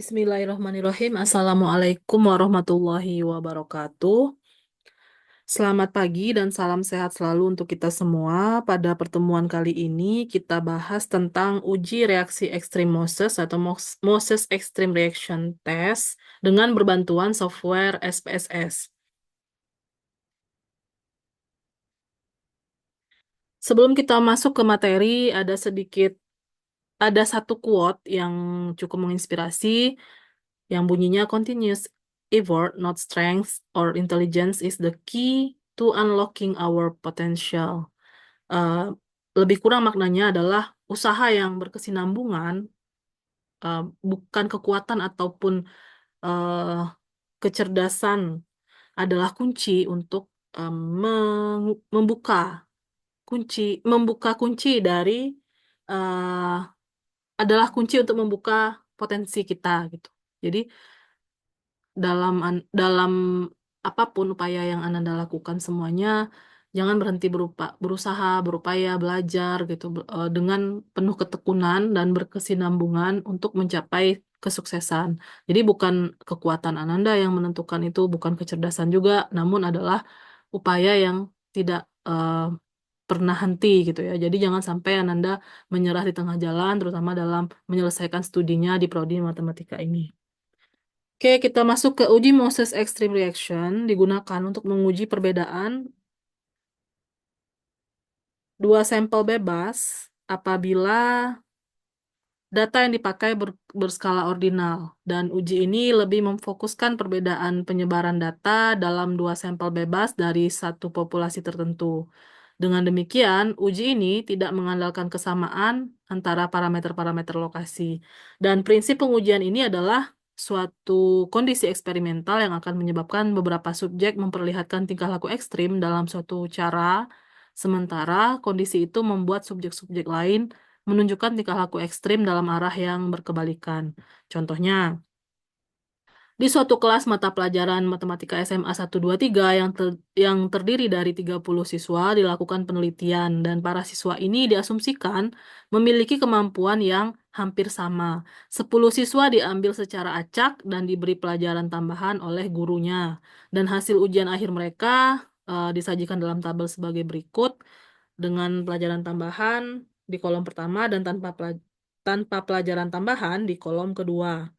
Bismillahirrahmanirrahim. Assalamualaikum warahmatullahi wabarakatuh. Selamat pagi dan salam sehat selalu untuk kita semua. Pada pertemuan kali ini kita bahas tentang uji reaksi ekstrim Moses atau Moses Extreme Reaction Test dengan berbantuan software SPSS. Sebelum kita masuk ke materi, ada satu quote yang cukup menginspirasi yang bunyinya continuous effort, not strength or intelligence is the key to unlocking our potential. Eh, Lebih kurang maknanya adalah usaha yang berkesinambungan, eh, bukan kekuatan ataupun eh, kecerdasan adalah kunci untuk membuka membuka kunci dari eh, adalah kunci untuk membuka potensi kita gitu. Jadi dalam apapun upaya yang Ananda lakukan semuanya, jangan berhenti berusaha, berupaya, belajar gitu dengan penuh ketekunan dan berkesinambungan untuk mencapai kesuksesan. Jadi bukan kekuatan Ananda yang menentukan itu, bukan kecerdasan juga, namun adalah upaya yang tidak pernah henti gitu ya. Jadi jangan sampai Ananda menyerah di tengah jalan, terutama dalam menyelesaikan studinya di prodi matematika ini. Oke, kita masuk ke uji Moses Extreme Reaction, digunakan untuk menguji perbedaan dua sampel bebas apabila data yang dipakai berskala ordinal. Dan uji ini lebih memfokuskan perbedaan penyebaran data dalam dua sampel bebas dari satu populasi tertentu. Dengan demikian, uji ini tidak mengandalkan kesamaan antara parameter-parameter lokasi. Dan prinsip pengujian ini adalah suatu kondisi eksperimental yang akan menyebabkan beberapa subjek memperlihatkan tingkah laku ekstrim dalam suatu cara, sementara kondisi itu membuat subjek-subjek lain menunjukkan tingkah laku ekstrim dalam arah yang berkebalikan. Contohnya, di suatu kelas mata pelajaran Matematika SMA 123 yang terdiri dari 30 siswa dilakukan penelitian dan para siswa ini diasumsikan memiliki kemampuan yang hampir sama. 10 siswa diambil secara acak dan diberi pelajaran tambahan oleh gurunya. Dan hasil ujian akhir mereka disajikan dalam tabel sebagai berikut dengan pelajaran tambahan di kolom pertama dan tanpa pelajaran tambahan di kolom kedua.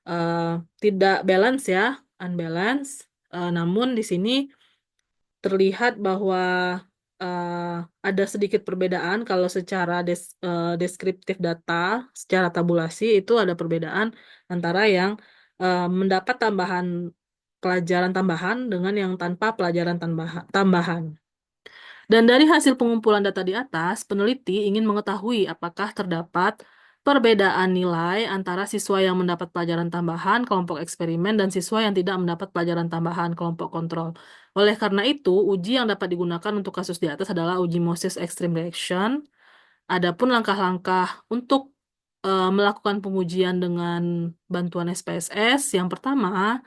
eh, Tidak balance ya, unbalance. Namun di sini terlihat bahwa eh, ada sedikit perbedaan kalau secara deskriptif data, secara tabulasi itu ada perbedaan antara yang mendapat pelajaran tambahan dengan yang tanpa pelajaran tambahan. Dan dari hasil pengumpulan data di atas, peneliti ingin mengetahui apakah terdapat perbedaan nilai antara siswa yang mendapat pelajaran tambahan kelompok eksperimen dan siswa yang tidak mendapat pelajaran tambahan kelompok kontrol. Oleh karena itu, uji yang dapat digunakan untuk kasus di atas adalah uji Moses Extreme Reaction. Adapun langkah-langkah untuk melakukan pengujian dengan bantuan SPSS, yang pertama,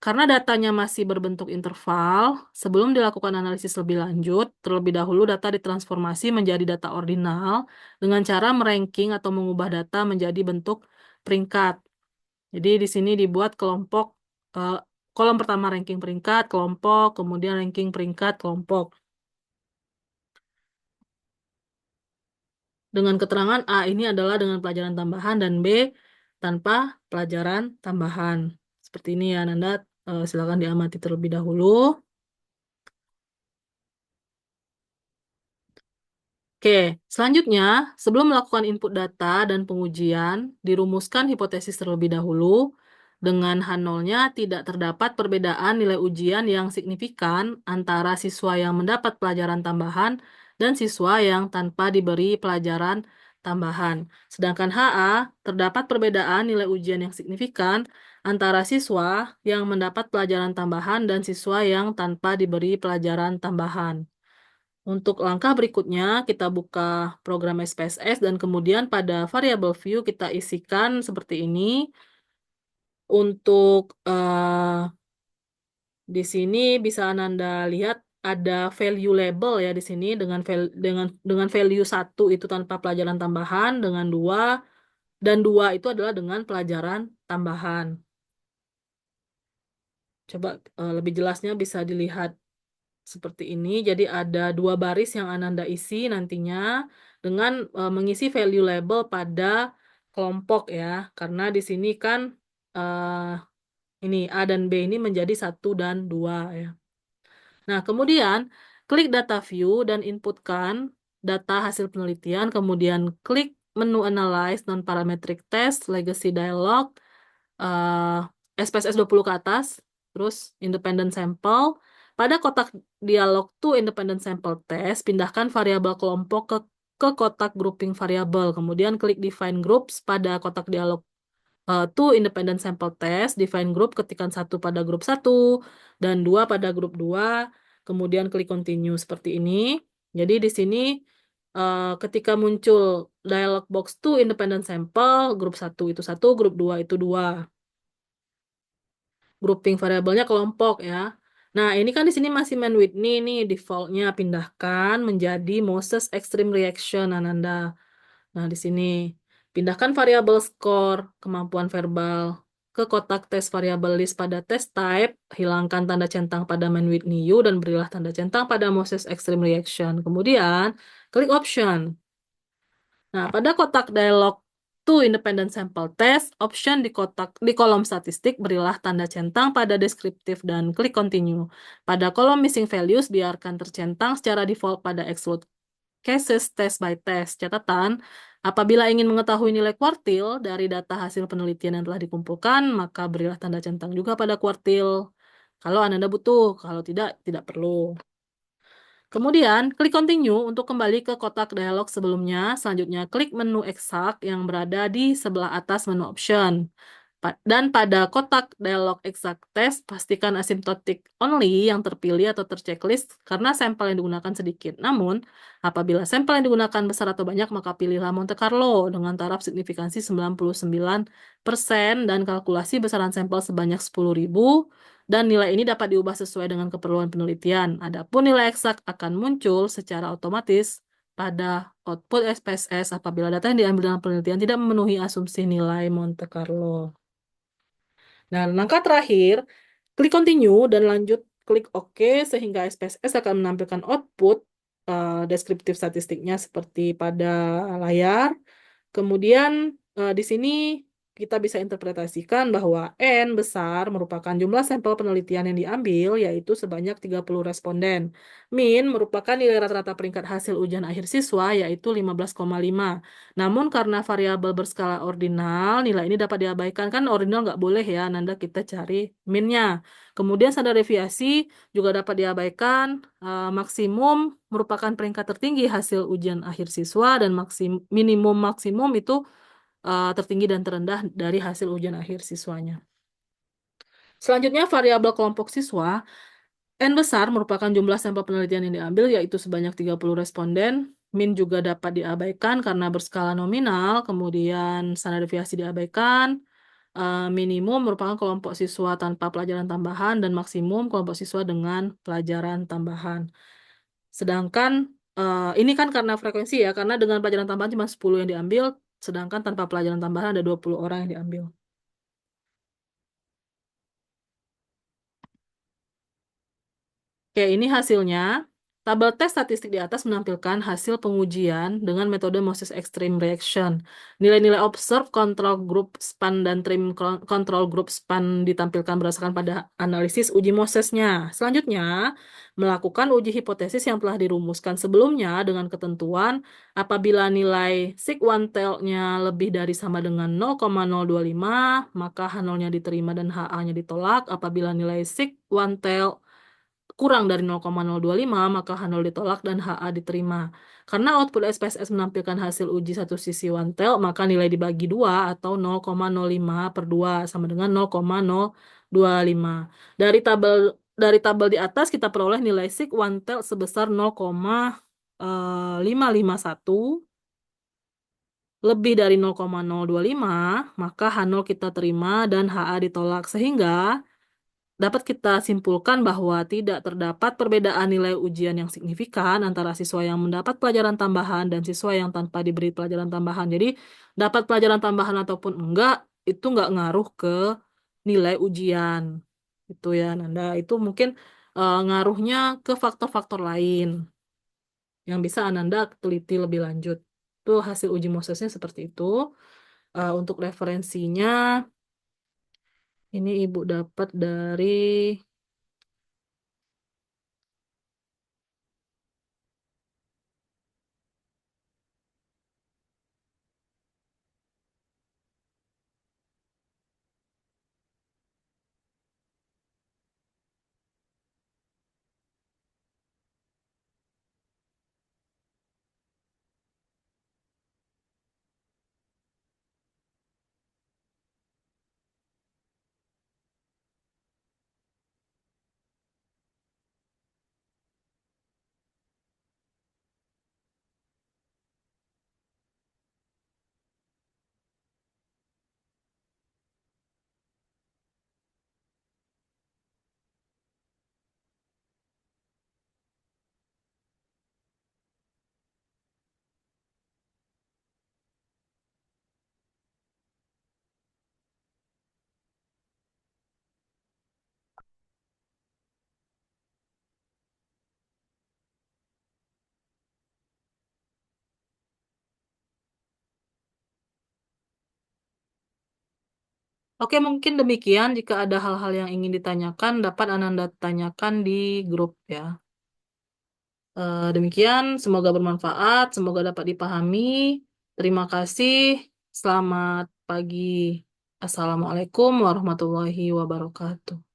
karena datanya masih berbentuk interval, sebelum dilakukan analisis lebih lanjut, terlebih dahulu data ditransformasi menjadi data ordinal dengan cara meranking atau mengubah data menjadi bentuk peringkat. Jadi di sini dibuat eh, kolom pertama ranking peringkat, kelompok, kemudian ranking peringkat, kelompok. Dengan keterangan A ini adalah dengan pelajaran tambahan dan B tanpa pelajaran tambahan. Seperti ini ya, Nanda. Silakan diamati terlebih dahulu. Oke, selanjutnya, sebelum melakukan input data dan pengujian, dirumuskan hipotesis terlebih dahulu. Dengan H0-nya tidak terdapat perbedaan nilai ujian yang signifikan antara siswa yang mendapat pelajaran tambahan dan siswa yang tanpa diberi pelajaran tambahan. Sedangkan HA, terdapat perbedaan nilai ujian yang signifikan antara siswa yang mendapat pelajaran tambahan dan siswa yang tanpa diberi pelajaran tambahan. Untuk langkah berikutnya, kita buka program SPSS dan kemudian pada variable view kita isikan seperti ini. Untuk di sini bisa Ananda lihat ada value label ya di sini dengan value 1 itu tanpa pelajaran tambahan, dengan 2 Dan 2 itu adalah dengan pelajaran tambahan. Coba lebih jelasnya bisa dilihat seperti ini. Jadi ada 2 baris yang Ananda isi nantinya dengan mengisi value label pada kelompok ya. Karena di sini kan ini A dan B ini menjadi 1 dan 2 ya. Nah, kemudian klik data view dan inputkan data hasil penelitian, kemudian klik menu analyze non-parametric test, legacy dialog, SPSS 20 ke atas, terus independent sample. Pada kotak dialog to independent sample test, pindahkan variabel kelompok ke kotak grouping variabel. Kemudian klik define groups pada kotak dialog to independent sample test, define group, ketikkan 1 pada grup 1 dan 2 pada grup 2, kemudian klik continue seperti ini. Jadi di sini ketika muncul dialog box to independent sample, grup 1 itu 1, grup 2 itu 2. Grouping variabelnya kelompok ya. Nah, ini kan di sini masih main Whitney nih, defaultnya pindahkan menjadi Moses Extreme Reaction Ananda. Nah, di sini pindahkan variabel score kemampuan verbal ke kotak tes variabel list pada test type, hilangkan tanda centang pada main with new dan berilah tanda centang pada Moses Extreme Reaction. Kemudian klik option. Nah, pada kotak dialog to independent sample test, option di kolom statistik berilah tanda centang pada deskriptif dan klik continue. Pada kolom missing values biarkan tercentang secara default pada exclude cases test by test. Catatan, apabila ingin mengetahui nilai kuartil dari data hasil penelitian yang telah dikumpulkan, maka berilah tanda centang juga pada kuartil. Kalau Anda butuh, kalau tidak, tidak perlu. Kemudian, klik continue untuk kembali ke kotak dialog sebelumnya. Selanjutnya, klik menu exact yang berada di sebelah atas menu option. Dan pada kotak dialog exact test, pastikan asymptotic only yang terpilih atau terchecklist karena sampel yang digunakan sedikit. Namun, apabila sampel yang digunakan besar atau banyak, maka pilihlah Monte Carlo dengan taraf signifikansi 99% dan kalkulasi besaran sampel sebanyak 10.000 dan nilai ini dapat diubah sesuai dengan keperluan penelitian. Adapun nilai eksak akan muncul secara otomatis pada output SPSS apabila data yang diambil dalam penelitian tidak memenuhi asumsi nilai Monte Carlo. Nah, langkah terakhir, klik continue dan lanjut klik OK sehingga SPSS akan menampilkan output deskriptif statistiknya seperti pada layar. Kemudian di sini kita bisa interpretasikan bahwa N besar merupakan jumlah sampel penelitian yang diambil, yaitu sebanyak 30 responden. Min merupakan nilai rata-rata peringkat hasil ujian akhir siswa, yaitu 15,5. Namun karena variabel berskala ordinal, nilai ini dapat diabaikan. Kan ordinal nggak boleh ya, Nanda kita cari minnya. Kemudian standar deviasi juga dapat diabaikan. Maksimum merupakan peringkat tertinggi hasil ujian akhir siswa dan minimum maksimum itu tertinggi dan terendah dari hasil ujian akhir siswanya. Selanjutnya variabel kelompok siswa. N besar merupakan jumlah sampel penelitian yang diambil yaitu sebanyak 30 responden. Min juga dapat diabaikan karena berskala nominal, kemudian standar deviasi diabaikan. Minimum merupakan kelompok siswa tanpa pelajaran tambahan dan maksimum kelompok siswa dengan pelajaran tambahan. Sedangkan ini kan karena frekuensi ya, karena dengan pelajaran tambahan cuma 10 yang diambil, sedangkan tanpa pelajaran tambahan ada 20 orang yang diambil. Oke, ini hasilnya. Tabel tes statistik di atas menampilkan hasil pengujian dengan metode Moses Extreme Reaction. Nilai-nilai observe, control group span, dan trim control group span ditampilkan berdasarkan pada analisis uji Mosesnya. Selanjutnya, melakukan uji hipotesis yang telah dirumuskan sebelumnya dengan ketentuan apabila nilai sig one tail-nya lebih dari sama dengan 0,025, maka H0-nya diterima dan HA-nya ditolak. Apabila nilai sig one tail kurang dari 0,025, maka H0 ditolak dan HA diterima. Karena output SPSS menampilkan hasil uji satu sisi one tail, maka nilai dibagi 2 atau 0,05 per 2 sama dengan 0,025. Dari tabel di atas kita peroleh nilai sig one tail sebesar 0,551 lebih dari 0,025, maka H0 kita terima dan HA ditolak. Sehingga dapat kita simpulkan bahwa tidak terdapat perbedaan nilai ujian yang signifikan antara siswa yang mendapat pelajaran tambahan dan siswa yang tanpa diberi pelajaran tambahan. Jadi, dapat pelajaran tambahan ataupun enggak, itu enggak ngaruh ke nilai ujian. Itu ya, Nanda. Itu mungkin ngaruhnya ke faktor-faktor lain yang bisa Ananda teliti lebih lanjut. Itu hasil uji Mosesnya seperti itu. Untuk referensinya, ini Ibu dapat dari. Oke, mungkin demikian. Jika ada hal-hal yang ingin ditanyakan, dapat Ananda tanyakan di grup ya. Demikian, semoga bermanfaat, semoga dapat dipahami. Terima kasih. Selamat pagi. Assalamualaikum warahmatullahi wabarakatuh.